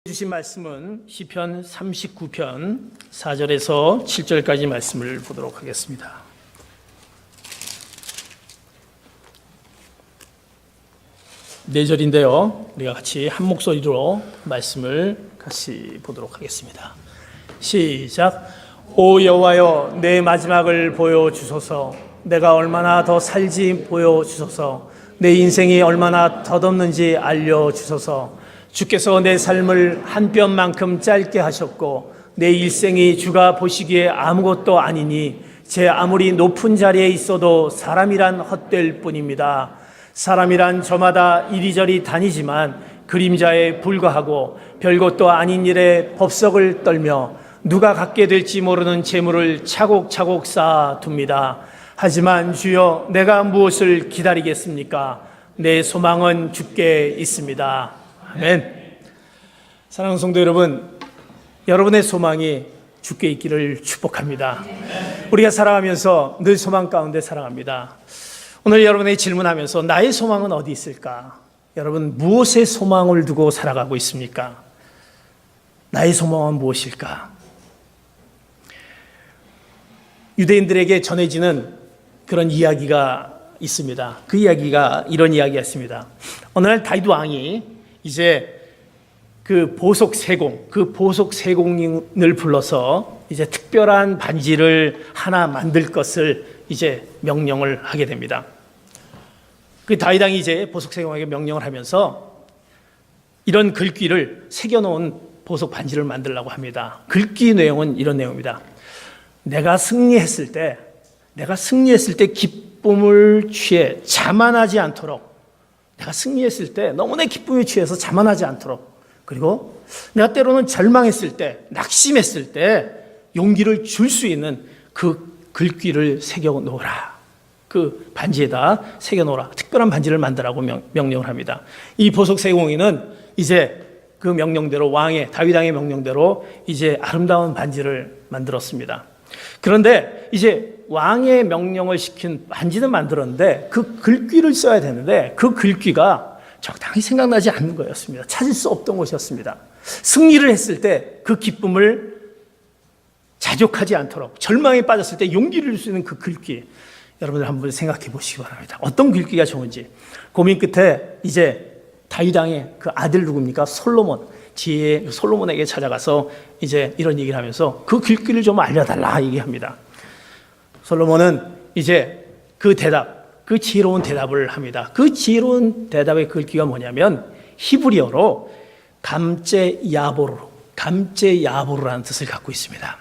주신 말씀은 시편 39편 4절에서 7절까지 말씀을 보도록 하겠습니다. 네 절인데요. 우리가 같이 한 목소리로 말씀을 같이 보도록 하겠습니다. 시작. 오 여호와여, 내 마지막을 보여주소서. 내가 얼마나 더 살지 보여주소서. 내 인생이 얼마나 덧없는지 알려주소서. 주께서 내 삶을 한 뼘만큼 짧게 하셨고 내 일생이 주가 보시기에 아무것도 아니니 제 아무리 높은 자리에 있어도 사람이란 헛될 뿐입니다. 사람이란 저마다 이리저리 다니지만 그림자에 불과하고 별것도 아닌 일에 법석을 떨며 누가 갖게 될지 모르는 재물을 차곡차곡 쌓아둡니다. 하지만 주여, 내가 무엇을 기다리겠습니까? 내 소망은 주께 있습니다. 아멘. 사랑하는 성도 여러분, 여러분의 소망이 주께 있기를 축복합니다. 우리가 살아가면서 늘 소망 가운데 살아갑니다. 오늘 여러분의 질문하면서 나의 소망은 어디 있을까? 여러분, 무엇에 소망을 두고 살아가고 있습니까? 나의 소망은 무엇일까? 유대인들에게 전해지는 그런 이야기가 있습니다. 그 이야기가 이런 이야기였습니다. 어느 날 다윗 왕이 이제 그 보석 세공을 불러서 이제 특별한 반지를 하나 만들 것을 이제 명령을 하게 됩니다. 그 다윗 왕이 이제 보석 세공에게 명령을 하면서 이런 글귀를 새겨놓은 보석 반지를 만들려고 합니다. 글귀 내용은 이런 내용입니다. 내가 승리했을 때 기쁨을 취해 자만하지 않도록, 내가 승리했을 때 너무나 기쁨에 취해서 자만하지 않도록, 그리고 내가 때로는 절망했을 때, 낙심했을 때 용기를 줄 수 있는 그 글귀를 새겨놓으라. 그 반지에다 새겨놓으라. 특별한 반지를 만들라고 명령을 합니다. 이 보석 세공이는 이제 그 명령대로, 다윗 왕의 명령대로 이제 아름다운 반지를 만들었습니다. 그런데 이제 왕의 명령을 시킨 반지는 만들었는데 그 글귀를 써야 되는데 그 글귀가 적당히 생각나지 않는 거였습니다. 찾을 수 없던 것이었습니다. 승리를 했을 때 그 기쁨을 자족하지 않도록, 절망에 빠졌을 때 용기를 줄 수 있는 그 글귀, 여러분들 한번 생각해 보시기 바랍니다. 어떤 글귀가 좋은지. 고민 끝에 이제 다윗 왕의 그 아들 누굽니까? 솔로몬에게 찾아가서 이제 이런 얘기를 하면서 그 글귀를 좀 알려달라 얘기합니다. 솔로몬은 이제 그 지혜로운 대답을 합니다. 그 지혜로운 대답의 글귀가 뭐냐면 히브리어로 감제야보르라는 뜻을 갖고 있습니다.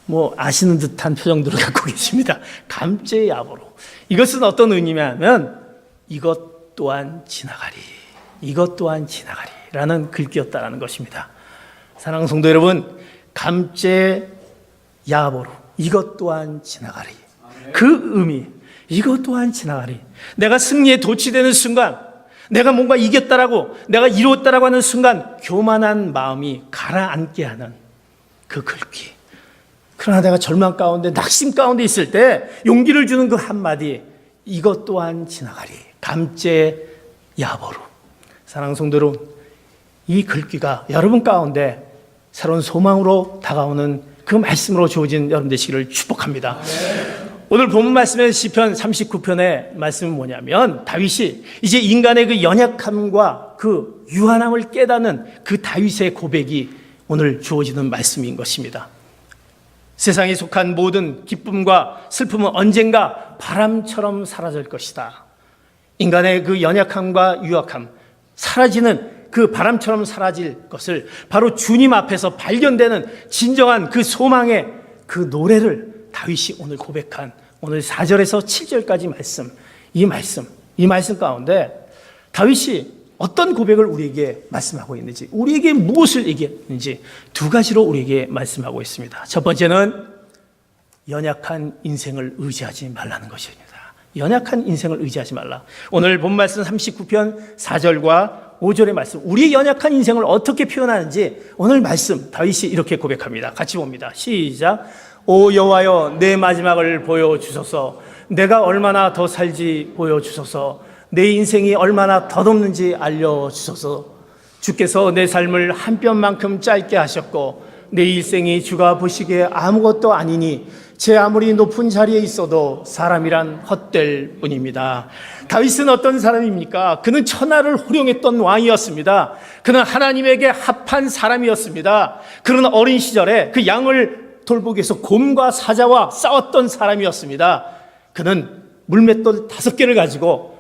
뭐 아시는 듯한 표정들을 갖고 계십니다. 감제야보르. 이것은 어떤 의미냐면 이것 또한 지나가리라는 글귀였다라는 것입니다. 사랑하는 성도 여러분, 감제야보르, 이것 또한 지나가리. 그 의미, 이것 또한 지나가리. 내가 승리에 도취되는 순간, 내가 뭔가 이겼다라고, 내가 이루었다라고 하는 순간 교만한 마음이 가라앉게 하는 그 글귀. 그러나 내가 절망 가운데, 낙심 가운데 있을 때 용기를 주는 그 한마디, 이것 또한 지나가리. 감제야보르. 사랑하는 성도 여러분, 이 글귀가 여러분 가운데 새로운 소망으로 다가오는 그 말씀으로 주어진 여러분 되시기를 축복합니다. 오늘 본문 말씀의 시편 39편의 말씀은 뭐냐면 다윗이 이제 인간의 그 연약함과 그 유한함을 깨닫는 그 다윗의 고백이 오늘 주어지는 말씀인 것입니다. 세상에 속한 모든 기쁨과 슬픔은 언젠가 바람처럼 사라질 것이다. 인간의 그 연약함과 유약함, 사라지는 그 바람처럼 사라질 것을 바로 주님 앞에서 발견되는 진정한 그 소망의 그 노래를 다윗이 오늘 고백한 오늘 4절에서 7절까지 이 말씀 가운데 다윗이 어떤 고백을 우리에게 말씀하고 있는지, 우리에게 무엇을 얘기했는지 두 가지로 우리에게 말씀하고 있습니다. 첫 번째는 연약한 인생을 의지하지 말라는 것입니다. 연약한 인생을 의지하지 말라. 오늘 본 말씀 39편 4절과 5절의 말씀, 우리의 연약한 인생을 어떻게 표현하는지 오늘 말씀 다윗이 이렇게 고백합니다. 같이 봅니다. 시작. 오 여호와여, 내 마지막을 보여주소서. 내가 얼마나 더 살지 보여주소서. 내 인생이 얼마나 덧없는지 알려주소서. 주께서 내 삶을 한 뼘만큼 짧게 하셨고 내 일생이 주가 보시기에 아무것도 아니니 제 아무리 높은 자리에 있어도 사람이란 헛될 뿐입니다. 다윗은 어떤 사람입니까? 그는 천하를 호령했던 왕이었습니다. 그는 하나님에게 합한 사람이었습니다. 그는 어린 시절에 그 양을 돌보기 위해서 곰과 사자와 싸웠던 사람이었습니다. 그는 물맷돌 5개를 가지고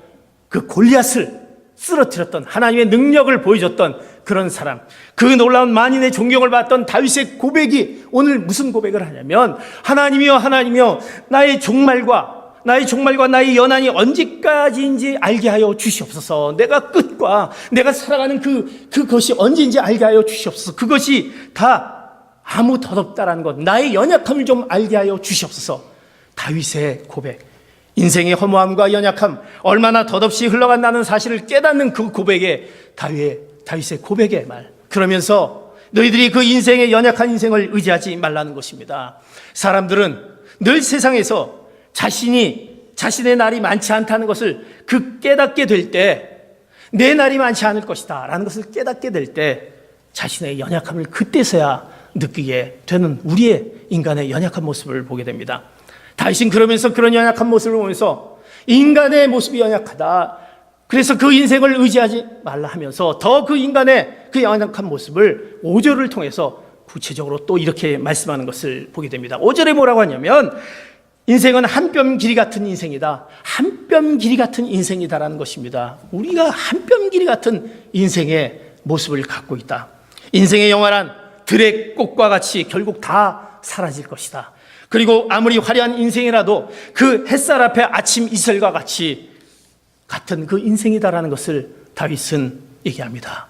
그 골리앗을 쓰러뜨렸던, 하나님의 능력을 보여줬던 그런 사람, 그 놀라운 만인의 존경을 받던 다윗의 고백이 오늘 무슨 고백을 하냐면, 하나님이여 하나님이여 나의 종말과 나의 연한이 언제까지인지 알게 하여 주시옵소서. 내가 끝과 내가 살아가는 그것이 언제인지 알게 하여 주시옵소서. 그것이 다 아무 덧없다라는 것, 나의 연약함을 좀 알게 하여 주시옵소서. 다윗의 고백, 인생의 허무함과 연약함, 얼마나 덧없이 흘러간다는 사실을 깨닫는 그 고백에 다윗의 고백의 말, 그러면서 너희들이 그 인생의 연약한 인생을 의지하지 말라는 것입니다. 사람들은 늘 세상에서 자신의 날이 많지 않다는 것을 깨닫게 될 때, 내 날이 많지 않을 것이다 라는 것을 깨닫게 될 때 자신의 연약함을 그때서야 느끼게 되는 우리의 인간의 연약한 모습을 보게 됩니다. 다윗은 그러면서 그런 연약한 모습을 보면서 인간의 모습이 연약하다, 그래서 그 인생을 의지하지 말라 하면서 더 그 인간의 그 연약한 모습을 5절을 통해서 구체적으로 또 이렇게 말씀하는 것을 보게 됩니다. 5절에 뭐라고 하냐면, 인생은 한 뼘 길이 같은 인생이다, 한 뼘 길이 같은 인생이다라는 것입니다. 우리가 한 뼘 길이 같은 인생의 모습을 갖고 있다. 인생의 영원한 들의 꽃과 같이 결국 다 사라질 것이다. 그리고 아무리 화려한 인생이라도 그 햇살 앞에 아침 이슬과 같은 그 인생이다라는 것을 다윗은 얘기합니다.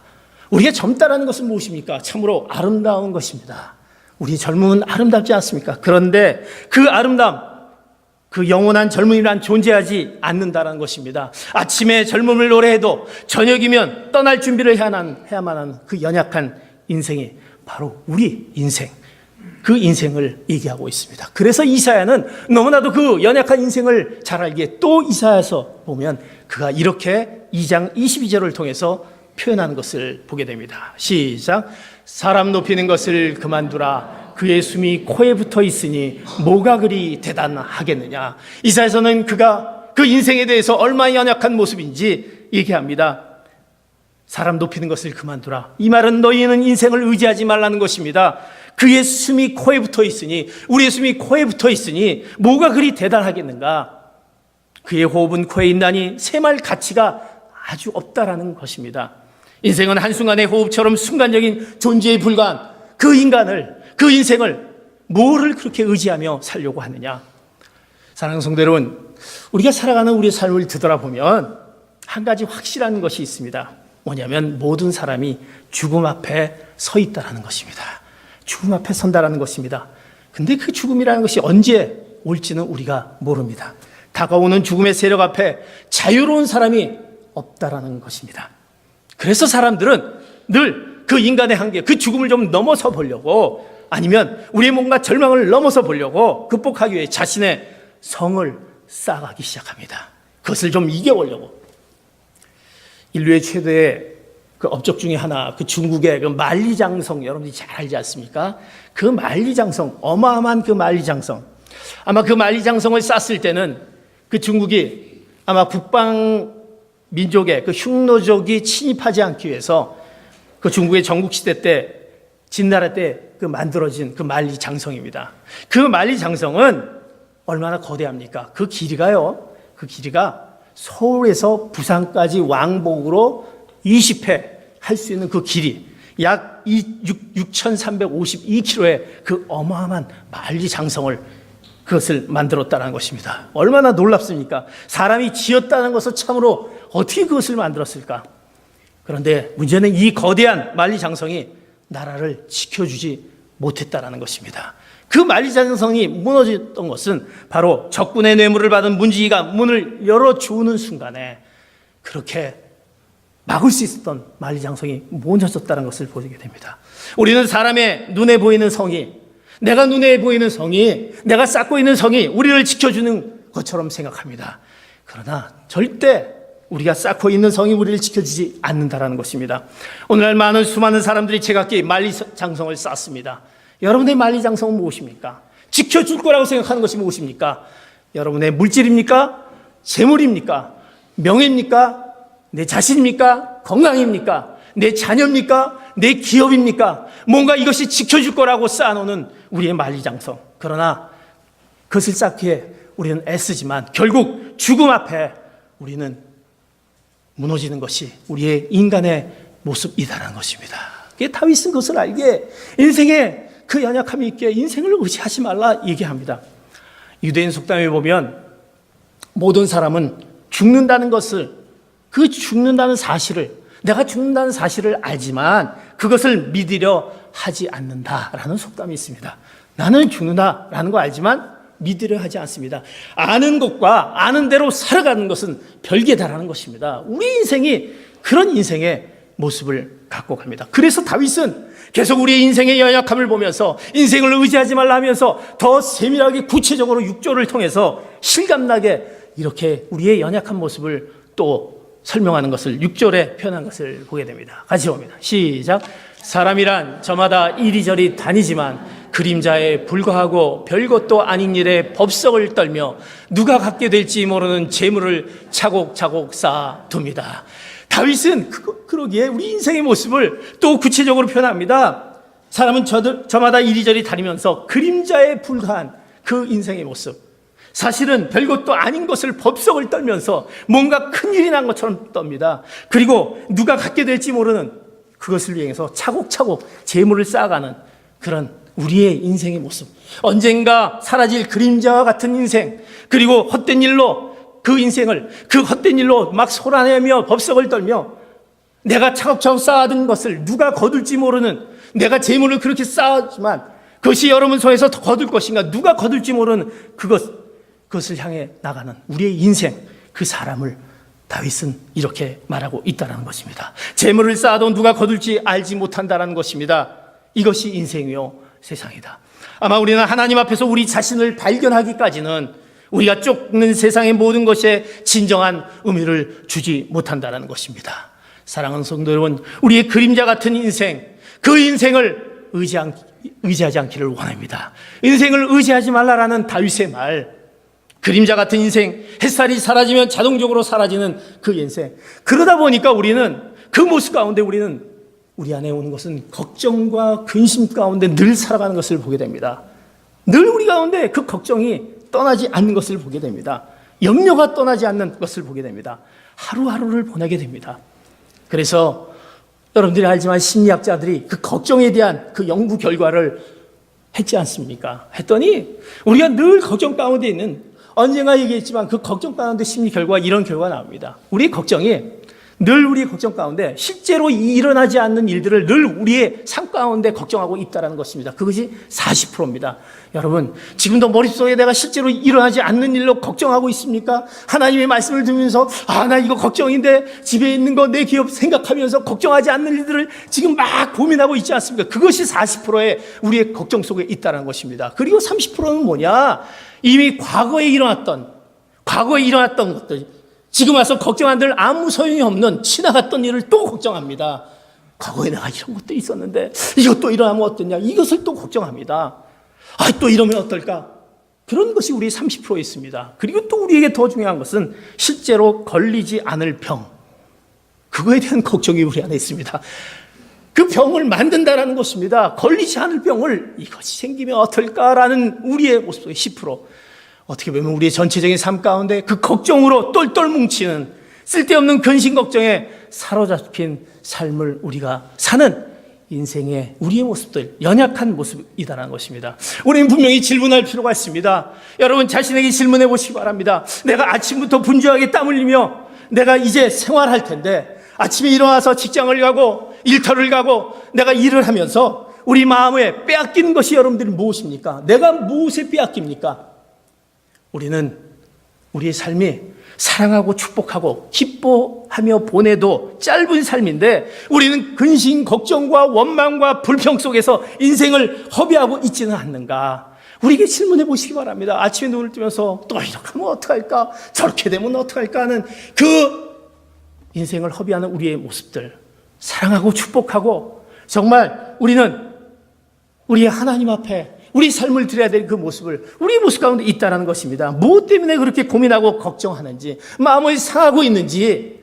우리가 젊다라는 것은 무엇입니까? 참으로 아름다운 것입니다. 우리 젊음은 아름답지 않습니까? 그런데 그 아름다움, 그 영원한 젊음이란 존재하지 않는다는 것입니다. 아침에 젊음을 노래해도 저녁이면 떠날 준비를 해야만 하는 그 연약한 인생이 바로 우리 인생, 그 인생을 얘기하고 있습니다. 그래서 이사야는 너무나도 그 연약한 인생을 잘 알기에 또 이사야서 보면 그가 이렇게 2장 22절을 통해서 표현하는 것을 보게 됩니다. 시작. 사람 높이는 것을 그만두라. 그의 숨이 코에 붙어 있으니 뭐가 그리 대단하겠느냐. 이사야서는 그가 그 인생에 대해서 얼마나 연약한 모습인지 얘기합니다. 사람 높이는 것을 그만두라. 이 말은 너희는 인생을 의지하지 말라는 것입니다. 그의 숨이 코에 붙어 있으니, 우리의 숨이 코에 붙어 있으니 뭐가 그리 대단하겠는가. 그의 호흡은 코에 있나니 셈할 가치가 아주 없다라는 것입니다. 인생은 한순간의 호흡처럼 순간적인 존재에 불과한 그 인생을 뭐를 그렇게 의지하며 살려고 하느냐. 사랑하는 성도 여러분, 우리가 살아가는 우리의 삶을 되돌아보면 한 가지 확실한 것이 있습니다. 뭐냐면 모든 사람이 죽음 앞에 서 있다는 것입니다. 죽음 앞에 선다라는 것입니다. 근데 그 죽음이라는 것이 언제 올지는 우리가 모릅니다. 다가오는 죽음의 세력 앞에 자유로운 사람이 없다라는 것입니다. 그래서 사람들은 늘 그 인간의 한계, 그 죽음을 좀 넘어서 보려고, 아니면 우리의 뭔가 절망을 넘어서 보려고 극복하기 위해 자신의 성을 쌓아가기 시작합니다. 그것을 좀 이겨보려고. 인류의 최대의 그 업적 중에 하나, 그 중국의 그 만리장성, 여러분들이 잘 알지 않습니까? 그 만리장성, 어마어마한 그 만리장성, 아마 그 만리장성을 쌓았을 때는 그 중국이 아마 북방 민족의 그 흉노족이 침입하지 않기 위해서 그 중국의 전국시대 때, 진나라 때 그 만들어진 그 만리장성입니다. 그 만리장성은 얼마나 거대합니까? 그 길이가 서울에서 부산까지 왕복으로 20회 할 수 있는 그 길이 약 6,352km의 그 어마어마한 만리장성을 그것을 만들었다는 것입니다. 얼마나 놀랍습니까? 사람이 지었다는 것은 참으로 어떻게 그것을 만들었을까? 그런데 문제는 이 거대한 만리장성이 나라를 지켜주지 못했다는 것입니다. 그 만리장성이 무너졌던 것은 바로 적군의 뇌물을 받은 문지기가 문을 열어주는 순간에 그렇게 막을 수 있었던 만리장성이 무너졌다는 것을 보게 됩니다. 우리는 사람의 눈에 보이는 성이, 내가 눈에 보이는 성이, 내가 쌓고 있는 성이 우리를 지켜주는 것처럼 생각합니다. 그러나 절대 우리가 쌓고 있는 성이 우리를 지켜주지 않는다라는 것입니다. 오늘날 수많은 사람들이 제각기 만리장성을 쌓습니다. 여러분의 만리장성은 무엇입니까? 지켜줄 거라고 생각하는 것이 무엇입니까? 여러분의 물질입니까? 재물입니까? 명예입니까? 내 자신입니까? 건강입니까? 내 자녀입니까? 내 기업입니까? 뭔가 이것이 지켜줄 거라고 쌓아놓는 우리의 만리장성. 그러나 그것을 쌓기에 우리는 애쓰지만 결국 죽음 앞에 우리는 무너지는 것이 우리의 인간의 모습이다라는 것입니다. 다윗은 그것을 알기에 인생에 그 연약함이 있기에 인생을 의지하지 말라 얘기합니다. 유대인 속담에 보면 모든 사람은 죽는다는 것을, 그 죽는다는 사실을, 내가 죽는다는 사실을 알지만 그것을 믿으려 하지 않는다라는 속담이 있습니다. 나는 죽는다라는 거 알지만 믿으려 하지 않습니다. 아는 것과 아는 대로 살아가는 것은 별개다라는 것입니다. 우리 인생이 그런 인생의 모습을 갖고 갑니다. 그래서 다윗은 계속 우리의 인생의 연약함을 보면서 인생을 의지하지 말라 하면서 더 세밀하게 구체적으로 6절을 통해서 실감나게 이렇게 우리의 연약한 모습을 또 설명하는 것을 6절에 표현한 것을 보게 됩니다. 같이 봅니다. 시작. 사람이란 저마다 이리저리 다니지만 그림자에 불과하고 별것도 아닌 일에 법석을 떨며 누가 갖게 될지 모르는 재물을 차곡차곡 쌓아둡니다. 다윗은 그러기에 우리 인생의 모습을 또 구체적으로 표현합니다. 사람은 저마다 이리저리 다니면서 그림자에 불과한 그 인생의 모습, 사실은 별것도 아닌 것을 법석을 떨면서 뭔가 큰일이 난 것처럼 떱니다. 그리고 누가 갖게 될지 모르는 그것을 위해서 차곡차곡 재물을 쌓아가는 그런 우리의 인생의 모습, 언젠가 사라질 그림자와 같은 인생, 그리고 헛된 일로 그 인생을 그 헛된 일로 막 쏟아내며 법석을 떨며 내가 차곡차곡 쌓아둔 것을 누가 거둘지 모르는, 내가 재물을 그렇게 쌓았지만 그것이 여러분 손에서 거둘 것인가, 누가 거둘지 모르는 그것을 향해 나가는 우리의 인생, 그 사람을 다윗은 이렇게 말하고 있다는 것입니다. 재물을 쌓아도 누가 거둘지 알지 못한다는 것입니다. 이것이 인생이요 세상이다. 아마 우리는 하나님 앞에서 우리 자신을 발견하기까지는 우리가 쫓는 세상의 모든 것에 진정한 의미를 주지 못한다는 것입니다. 사랑하는 성도 여러분, 우리의 그림자 같은 인생, 그 인생을 의지하지 않기를 원합니다. 인생을 의지하지 말라라는 다윗의 말, 그림자 같은 인생, 햇살이 사라지면 자동적으로 사라지는 그 인생. 그러다 보니까 우리는 그 모습 가운데 우리는 우리 안에 오는 것은 걱정과 근심 가운데 늘 살아가는 것을 보게 됩니다. 늘 우리 가운데 그 걱정이 떠나지 않는 것을 보게 됩니다. 염려가 떠나지 않는 것을 보게 됩니다. 하루하루를 보내게 됩니다. 그래서 여러분들이 알지만 심리학자들이 그 걱정에 대한 그 연구 결과를 했지 않습니까? 했더니 우리가 늘 걱정 가운데 있는, 언젠가 얘기했지만 그 걱정 가운데 심리 결과, 이런 결과가 나옵니다. 우리의 걱정이 늘 우리의 걱정 가운데 실제로 일어나지 않는 일들을 늘 우리의 삶 가운데 걱정하고 있다는 것입니다. 그것이 40%입니다. 여러분, 지금도 머릿속에 내가 실제로 일어나지 않는 일로 걱정하고 있습니까? 하나님의 말씀을 들으면서 나 이거 걱정인데 집에 있는 거 내 기업 생각하면서 걱정하지 않는 일들을 지금 막 고민하고 있지 않습니까? 그것이 40%의 우리의 걱정 속에 있다는 것입니다. 그리고 30%는 뭐냐? 이미 과거에 일어났던 것들, 지금 와서 걱정한들 아무 소용이 없는 지나갔던 일을 또 걱정합니다. 과거에 내가 이런 것도 있었는데 이것도 일어나면 어떠냐, 이것을 또 걱정합니다. 또 이러면 어떨까? 그런 것이 우리 30%에 있습니다. 그리고 또 우리에게 더 중요한 것은 실제로 걸리지 않을 병, 그거에 대한 걱정이 우리 안에 있습니다. 그 병을 만든다라는 것입니다. 걸리지 않을 병을, 이것이 생기면 어떨까라는 우리의 모습 속에 10%. 어떻게 보면 우리의 전체적인 삶 가운데 그 걱정으로 똘똘 뭉치는 쓸데없는 근심 걱정에 사로잡힌 삶을 우리가 사는 인생의 우리의 모습들, 연약한 모습이다라는 것입니다. 우리는 분명히 질문할 필요가 있습니다. 여러분 자신에게 질문해 보시기 바랍니다. 내가 아침부터 분주하게 땀 흘리며 내가 이제 생활할 텐데, 아침에 일어나서 직장을 가고 일터를 가고 내가 일을 하면서 우리 마음에 빼앗기는 것이 여러분들이 무엇입니까? 내가 무엇에 빼앗깁니까? 우리는 우리의 삶이 사랑하고 축복하고 기뻐하며 보내도 짧은 삶인데 우리는 근심, 걱정과 원망과 불평 속에서 인생을 허비하고 있지는 않는가? 우리에게 질문해 보시기 바랍니다. 아침에 눈을 뜨면서 또 이렇게 하면 어떡할까? 저렇게 되면 어떡할까 하는 그 인생을 허비하는 우리의 모습들 사랑하고 축복하고 정말 우리는 우리의 하나님 앞에 우리 삶을 드려야 될 그 모습을 우리 모습 가운데 있다는 것입니다. 무엇 때문에 그렇게 고민하고 걱정하는지 마음을 상하고 있는지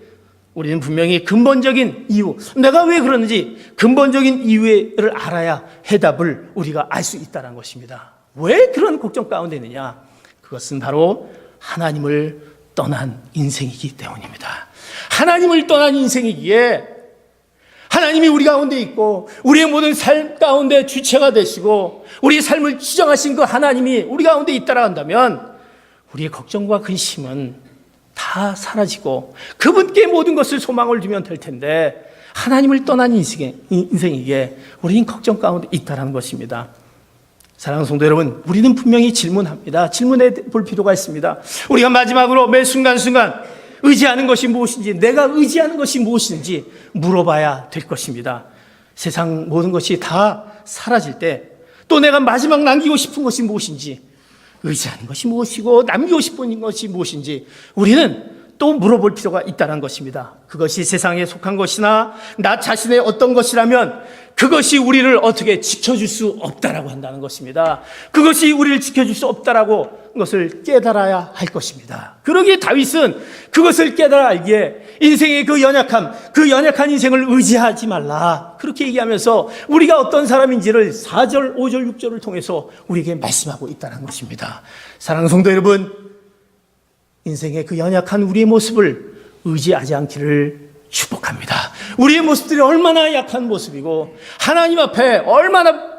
우리는 분명히 근본적인 이유, 내가 왜 그러는지 근본적인 이유를 알아야 해답을 우리가 알 수 있다는 것입니다. 왜 그런 걱정 가운데 있느냐? 그것은 바로 하나님을 떠난 인생이기 때문입니다. 하나님을 떠난 인생이기에 하나님이 우리 가운데 있고 우리의 모든 삶 가운데 주체가 되시고 우리의 삶을 지정하신 그 하나님이 우리 가운데 있다라 한다면 우리의 걱정과 근심은 다 사라지고 그분께 모든 것을 소망을 두면 될 텐데 하나님을 떠난 인생이기에 우리는 걱정 가운데 있다는 것입니다. 사랑하는 성도 여러분, 우리는 분명히 질문합니다. 질문해 볼 필요가 있습니다. 우리가 마지막으로 매 순간순간 의지하는 것이 무엇인지, 내가 의지하는 것이 무엇인지 물어봐야 될 것입니다. 세상 모든 것이 다 사라질 때 또 내가 마지막 남기고 싶은 것이 무엇인지, 의지하는 것이 무엇이고 남기고 싶은 것이 무엇인지 우리는 또 물어볼 필요가 있다는 것입니다. 그것이 세상에 속한 것이나 나 자신의 어떤 것이라면 그것이 우리를 어떻게 지켜줄 수 없다라고 한다는 것입니다. 그것이 우리를 지켜줄 수 없다라고 것을 깨달아야 할 것입니다. 그러기에 다윗은 그것을 깨달아 알기에 인생의 그 연약한 인생을 의지하지 말라, 그렇게 얘기하면서 우리가 어떤 사람인지를 4절, 5절, 6절을 통해서 우리에게 말씀하고 있다는 것입니다. 사랑하는 성도 여러분, 인생의 그 연약한 우리의 모습을 의지하지 않기를 축복합니다. 우리의 모습들이 얼마나 약한 모습이고 하나님 앞에 얼마나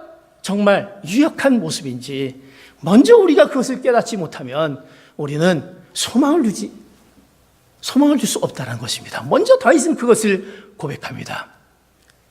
정말 유약한 모습인지 먼저 우리가 그것을 깨닫지 못하면 우리는 소망을 줄 수 없다는 것입니다. 먼저 다윗은 그것을 고백합니다.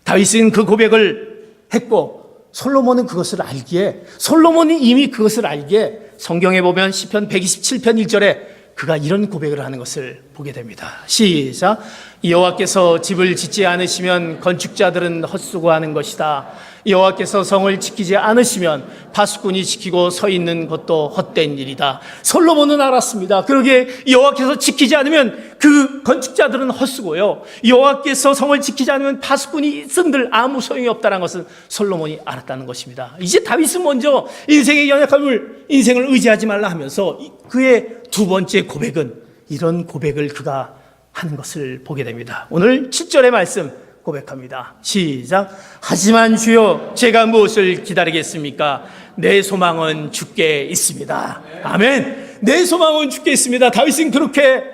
다윗은 그 고백을 했고 솔로몬은 그것을 알기에, 솔로몬이 이미 그것을 알기에 성경에 보면 시편 127편 1절에 그가 이런 고백을 하는 것을 보게 됩니다. 시작. 여호와께서 집을 짓지 않으시면 건축자들은 헛수고하는 것이다. 여호와께서 성을 지키지 않으시면 파수꾼이 지키고 서 있는 것도 헛된 일이다. 솔로몬은 알았습니다. 그러기에 여호와께서 지키지 않으면 그 건축자들은 헛수고요, 여호와께서 성을 지키지 않으면 파수꾼이 쓴들 아무 소용이 없다는 것은 솔로몬이 알았다는 것입니다. 이제 다윗은 먼저 인생의 연약함을, 인생을 의지하지 말라 하면서 그의 두 번째 고백은 이런 고백을 그가 하는 것을 보게 됩니다. 오늘 7절의 말씀 고백합니다. 시작. 하지만 주여, 제가 무엇을 기다리겠습니까? 내 소망은 주께 있습니다. 아멘. 내 소망은 주께 있습니다. 다윗은 그렇게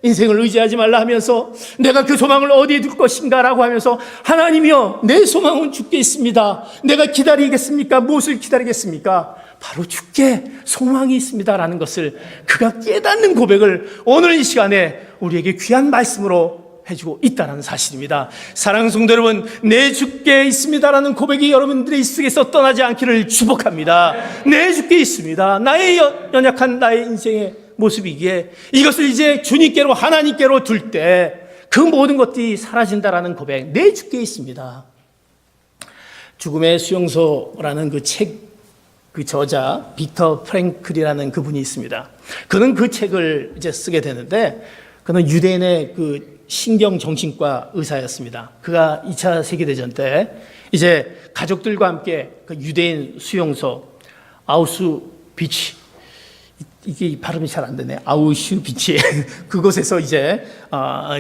인생을 의지하지 말라 하면서 내가 그 소망을 어디에 둘 것인가 라고 하면서 하나님이여, 내 소망은 주께 있습니다. 내가 기다리겠습니까? 무엇을 기다리겠습니까? 바로 주께 소망이 있습니다라는 것을 그가 깨닫는 고백을 오늘 이 시간에 우리에게 귀한 말씀으로 해주고 있다는 사실입니다. 사랑하는 성도 여러분, 내 주께 있습니다라는 고백이 여러분들의 속에서 떠나지 않기를 축복합니다. 내 주께 있습니다. 나의 연약한 나의 인생의 모습이기에 이것을 이제 주님께로, 하나님께로 둘 때 그 모든 것들이 사라진다라는 고백, 내 주께 있습니다. 죽음의 수용소라는 그 책, 그 저자 빅터 프랭클이라는 그분이 있습니다. 그는 그 책을 이제 쓰게 되는데, 그는 유대인의 그 신경정신과 의사였습니다. 그가 2차 세계대전 때 이제 가족들과 함께 그 유대인 수용소 아우슈비츠, 이게 발음이 잘 안 되네, 아우슈비츠 그곳에서 이제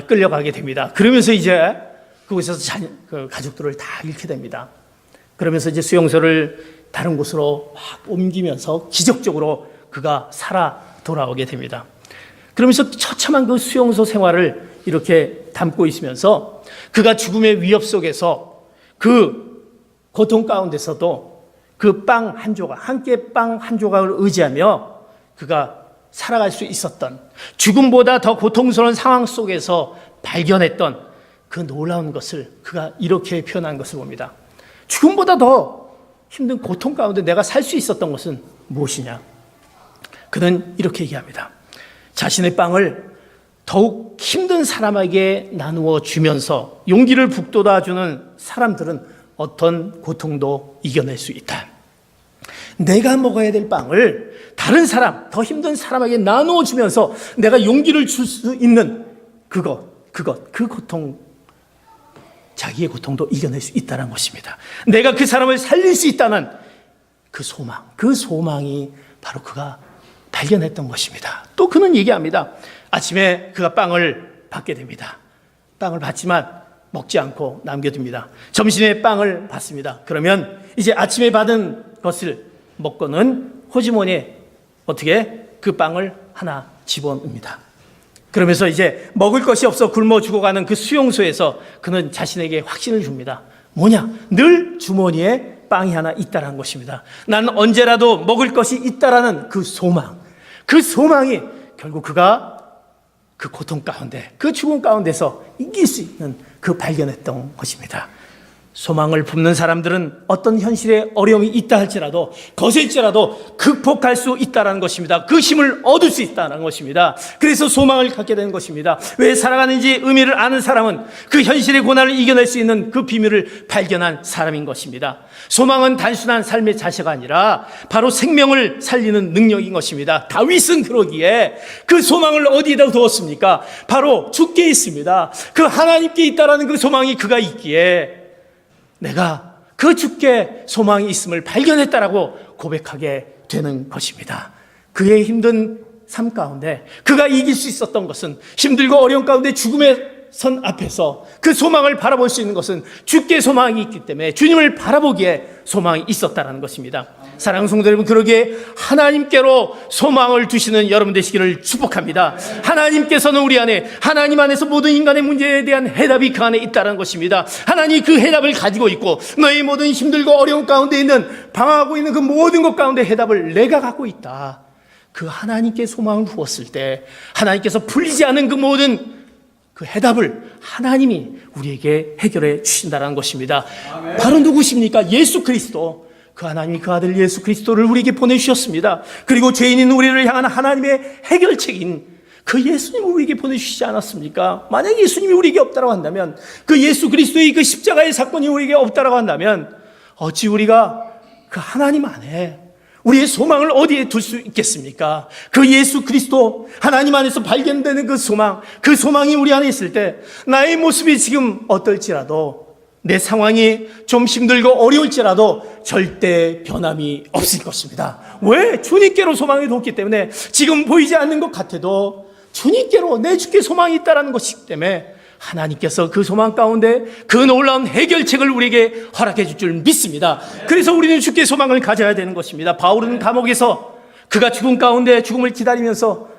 끌려가게 됩니다. 그러면서 이제 그곳에서 그 가족들을 다 잃게 됩니다. 그러면서 이제 수용소를 다른 곳으로 막 옮기면서 기적적으로 그가 살아 돌아오게 됩니다. 그러면서 처참한 그 수용소 생활을 이렇게 담고 있으면서 그가 죽음의 위협 속에서 그 고통 가운데서도 그 빵 한 조각, 한 끼 빵 한 조각을 의지하며 그가 살아갈 수 있었던, 죽음보다 더 고통스러운 상황 속에서 발견했던 그 놀라운 것을 그가 이렇게 표현한 것을 봅니다. 죽음보다 더 힘든 고통 가운데 내가 살 수 있었던 것은 무엇이냐? 그는 이렇게 얘기합니다. 자신의 빵을 더욱 힘든 사람에게 나누어 주면서 용기를 북돋아주는 사람들은 어떤 고통도 이겨낼 수 있다. 내가 먹어야 될 빵을 다른 사람, 더 힘든 사람에게 나누어 주면서 내가 용기를 줄 수 있는 그것, 그 고통, 자기의 고통도 이겨낼 수 있다는 것입니다. 내가 그 사람을 살릴 수 있다는 그 소망이 바로 그가 발견했던 것입니다. 또 그는 얘기합니다. 아침에 그가 빵을 받게 됩니다. 빵을 받지만 먹지 않고 남겨둡니다. 점심에 빵을 받습니다. 그러면 이제 아침에 받은 것을 먹고는 호주머니에 어떻게 그 빵을 하나 집어넣습니다. 그러면서 이제 먹을 것이 없어 굶어 죽어가는 그 수용소에서 그는 자신에게 확신을 줍니다. 뭐냐? 늘 주머니에 빵이 하나 있다는 것입니다. 난 언제라도 먹을 것이 있다라는 그 소망이 결국 그가 그 고통 가운데, 그 죽음 가운데서 이길 수 있는 그 발견했던 것입니다. 소망을 품는 사람들은 어떤 현실에 어려움이 있다 할지라도, 거슬지라도 극복할 수 있다는 것입니다. 그 힘을 얻을 수 있다는 것입니다. 그래서 소망을 갖게 되는 것입니다. 왜 살아가는지 의미를 아는 사람은 그 현실의 고난을 이겨낼 수 있는 그 비밀을 발견한 사람인 것입니다. 소망은 단순한 삶의 자세가 아니라 바로 생명을 살리는 능력인 것입니다. 다윗은 그러기에 그 소망을 어디에다 두었습니까? 바로 주께 있습니다. 그 하나님께 있다라는 그 소망이 그가 있기에 내가 그 주께 소망이 있음을 발견했다라고 고백하게 되는 것입니다. 그의 힘든 삶 가운데 그가 이길 수 있었던 것은, 힘들고 어려운 가운데 죽음의 선 앞에서 그 소망을 바라볼 수 있는 것은 주께 소망이 있기 때문에 주님을 바라보기에 소망이 있었다는 것입니다. 사랑하는 성도 여러분, 그러기에 하나님께로 소망을 두시는 여러분 되시기를 축복합니다. 하나님께서는 우리 안에, 하나님 안에서 모든 인간의 문제에 대한 해답이 그 안에 있다는 것입니다. 하나님이 그 해답을 가지고 있고, 너의 모든 힘들고 어려운 가운데 있는, 방황하고 있는 그 모든 것 가운데 해답을 내가 갖고 있다. 그 하나님께 소망을 두었을 때 하나님께서 풀리지 않은 그 모든 그 해답을 하나님이 우리에게 해결해 주신다는 것입니다. 아멘. 바로 누구십니까? 예수 그리스도. 그 하나님이 그 아들 예수 그리스도를 우리에게 보내주셨습니다. 그리고 죄인인 우리를 향한 하나님의 해결책인 그 예수님을 우리에게 보내주시지 않았습니까? 만약 예수님이 우리에게 없다고 한다면, 그 예수 그리스도의 그 십자가의 사건이 우리에게 없다고 한다면, 어찌 우리가 그 하나님 안에 우리의 소망을 어디에 둘 수 있겠습니까? 그 예수 그리스도, 하나님 안에서 발견되는 그 소망이 우리 안에 있을 때 나의 모습이 지금 어떨지라도, 내 상황이 좀 힘들고 어려울지라도 절대 변함이 없을 것입니다. 왜? 주님께로 소망이 뒀기 때문에 지금 보이지 않는 것 같아도 주님께로, 내 주께 소망이 있다는 것이기 때문에 하나님께서 그 소망 가운데 그 놀라운 해결책을 우리에게 허락해 줄 줄 믿습니다. 그래서 우리는 주께 소망을 가져야 되는 것입니다. 바울은 감옥에서 그가 죽음 가운데 죽음을 기다리면서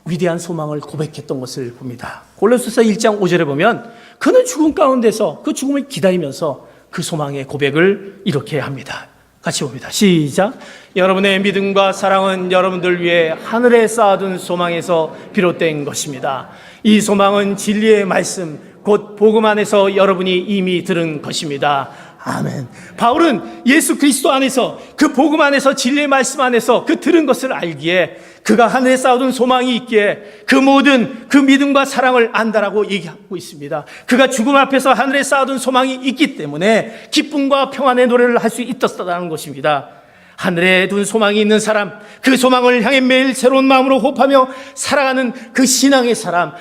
위대한 소망을 고백했던 것을 봅니다. 골로새서 1장 5절에 보면 그는 죽음 가운데서 그 죽음을 기다리면서 그 소망의 고백을 이렇게 합니다. 같이 봅니다. 시작. 여러분의 믿음과 사랑은 여러분들 위해 하늘에 쌓아둔 소망에서 비롯된 것입니다. 이 소망은 진리의 말씀, 곧 복음 안에서 여러분이 이미 들은 것입니다. 아멘. 바울은 예수 그리스도 안에서, 그 복음 안에서, 진리의 말씀 안에서 그 들은 것을 알기에, 그가 하늘에 쌓아둔 소망이 있기에 그 모든 그 믿음과 사랑을 안다라고 얘기하고 있습니다. 그가 죽음 앞에서 하늘에 쌓아둔 소망이 있기 때문에 기쁨과 평안의 노래를 할 수 있었다는 것입니다. 하늘에 둔 소망이 있는 사람, 그 소망을 향해 매일 새로운 마음으로 호흡하며 살아가는 그 신앙의 사람,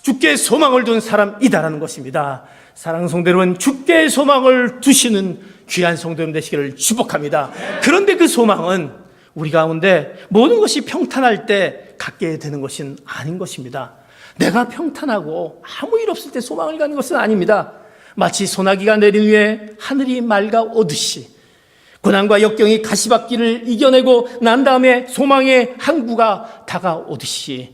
주께 소망을 둔 사람이다라는 것입니다. 사랑하는 성도 여러분, 주께 소망을 두시는 귀한 성도 여러분 되시기를 축복합니다. 그런데 그 소망은 우리 가운데 모든 것이 평탄할 때 갖게 되는 것은 아닌 것입니다. 내가 평탄하고 아무 일 없을 때 소망을 갖는 것은 아닙니다. 마치 소나기가 내린 후에 하늘이 맑아오듯이, 고난과 역경이 가시밭길을 이겨내고 난 다음에 소망의 항구가 다가오듯이,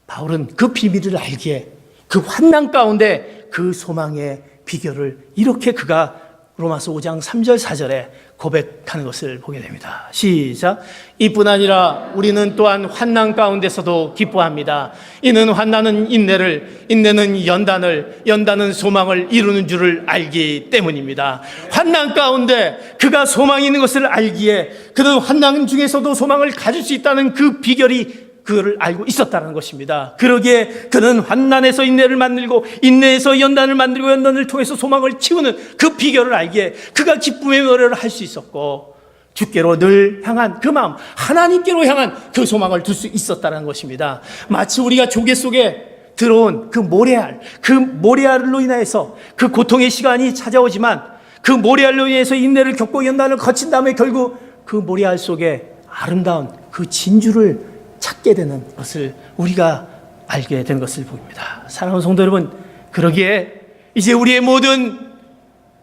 바울은 그 비밀을 알기에 그 환난 가운데 그 소망의 비결을 이렇게 그가 로마서 5장 3절 4절에 고백하는 것을 보게 됩니다. 시작. 이뿐 아니라 우리는 또한 환난 가운데서도 기뻐합니다. 이는 환난은 인내를, 인내는 연단을, 연단은 소망을 이루는 줄을 알기 때문입니다. 환난 가운데 그가 소망이 있는 것을 알기에 그는 환난 중에서도 소망을 가질 수 있다는 그 비결이 그거를 알고 있었다는 것입니다. 그러기에 그는 환난에서 인내를 만들고, 인내에서 연단을 만들고, 연단을 통해서 소망을 키우는 그 비결을 알기에 그가 기쁨의 노래를 할 수 있었고, 주께로 늘 향한 그 마음, 하나님께로 향한 그 소망을 둘 수 있었다는 것입니다. 마치 우리가 조개 속에 들어온 그 모래알로 인하여서 그 고통의 시간이 찾아오지만 그 모래알로 인해서 인내를 겪고 연단을 거친 다음에 결국 그 모래알 속에 아름다운 그 진주를 찾게 되는 것을 우리가 알게 된 것을 보입니다. 사랑하는 성도 여러분, 그러기에 이제 우리의 모든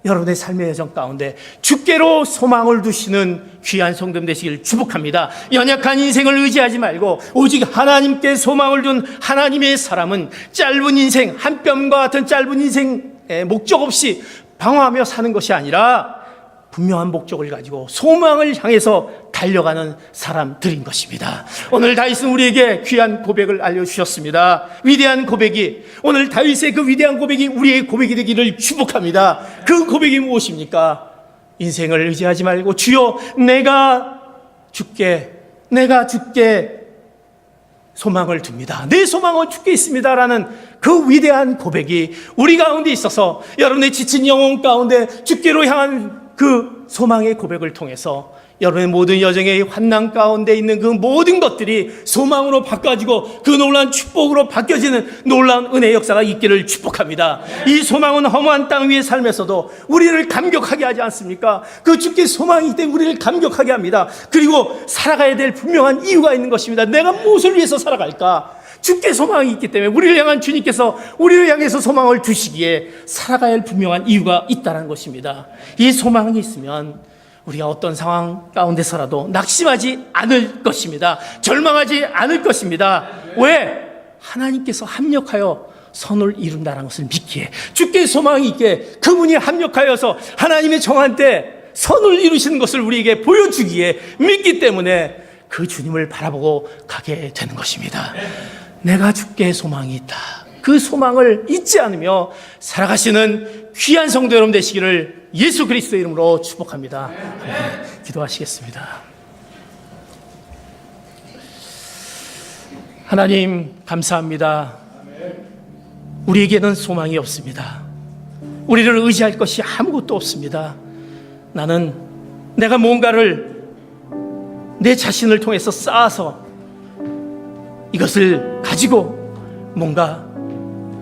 여러분의 삶의 여정 가운데 주께로 소망을 두시는 귀한 성도 되시길 축복합니다. 연약한 인생을 의지하지 말고 오직 하나님께 소망을 둔 하나님의 사람은 짧은 인생, 한 뼘과 같은 짧은 인생에 목적 없이 방황하며 사는 것이 아니라 분명한 목적을 가지고 소망을 향해서 달려가는 사람들인 것입니다. 오늘 다윗은 우리에게 귀한 고백을 알려주셨습니다. 위대한 고백이, 오늘 다윗의 그 위대한 고백이 우리의 고백이 되기를 축복합니다. 그 고백이 무엇입니까? 인생을 의지하지 말고 주여 내가 주께 소망을 둡니다. 내 소망은 주께 있습니다 라는 그 위대한 고백이 우리 가운데 있어서 여러분의 지친 영혼 가운데 주께로 향한 그 소망의 고백을 통해서 여러분의 모든 여정의 환난 가운데 있는 그 모든 것들이 소망으로 바꿔지고 그 놀라운 축복으로 바뀌어지는 놀라운 은혜의 역사가 있기를 축복합니다. 이 소망은 험한 땅 위의 삶에서도 우리를 감격하게 하지 않습니까? 그 주께 소망이 있기 때문에 우리를 감격하게 합니다. 그리고 살아가야 될 분명한 이유가 있는 것입니다. 내가 무엇을 위해서 살아갈까? 주께 소망이 있기 때문에 우리를 향한 주님께서 우리를 향해서 소망을 두시기에 살아가야 할 분명한 이유가 있다는 것입니다. 이 소망이 있으면 우리가 어떤 상황 가운데서라도 낙심하지 않을 것입니다. 절망하지 않을 것입니다. 왜? 하나님께서 합력하여 선을 이룬다는 것을 믿기에, 주께 소망이 있게 그분이 합력하여서 하나님의 정한 때 선을 이루시는 것을 우리에게 보여주기에 믿기 때문에 그 주님을 바라보고 가게 되는 것입니다. 내가 주께 소망이 있다. 그 소망을 잊지 않으며 살아가시는 귀한 성도 여러분 되시기를 예수 그리스도의 이름으로 축복합니다. 기도하시겠습니다. 하나님 감사합니다. 우리에게는 소망이 없습니다. 우리를 의지할 것이 아무것도 없습니다. 나는 내가 뭔가를 내 자신을 통해서 쌓아서 이것을 가지고 뭔가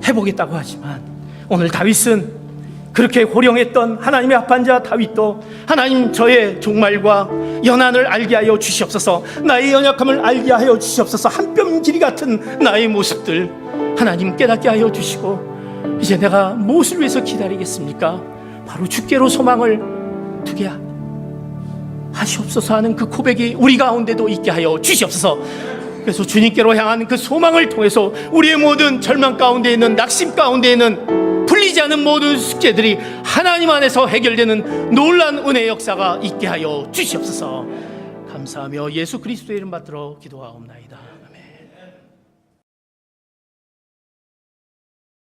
해보겠다고 하지만 오늘 다윗은 그렇게 호령했던 하나님의 합한 자 다윗도 하나님 저의 종말과 연한을 알게 하여 주시옵소서, 나의 연약함을 알게 하여 주시옵소서, 한 뼘 길이 같은 나의 모습들 하나님 깨닫게 하여 주시고 이제 내가 무엇을 위해서 기다리겠습니까? 바로 주께로 소망을 두게 하시옵소서 하는 그 고백이 우리 가운데도 있게 하여 주시옵소서. 그래서 주님께로 향한 그 소망을 통해서 우리의 모든 절망 가운데 있는, 낙심 가운데 있는 풀리지 않은 모든 숙제들이 하나님 안에서 해결되는 놀라운 은혜의 역사가 있게 하여 주시옵소서. 감사하며 예수 그리스도의 이름 받들어 기도하옵나이다.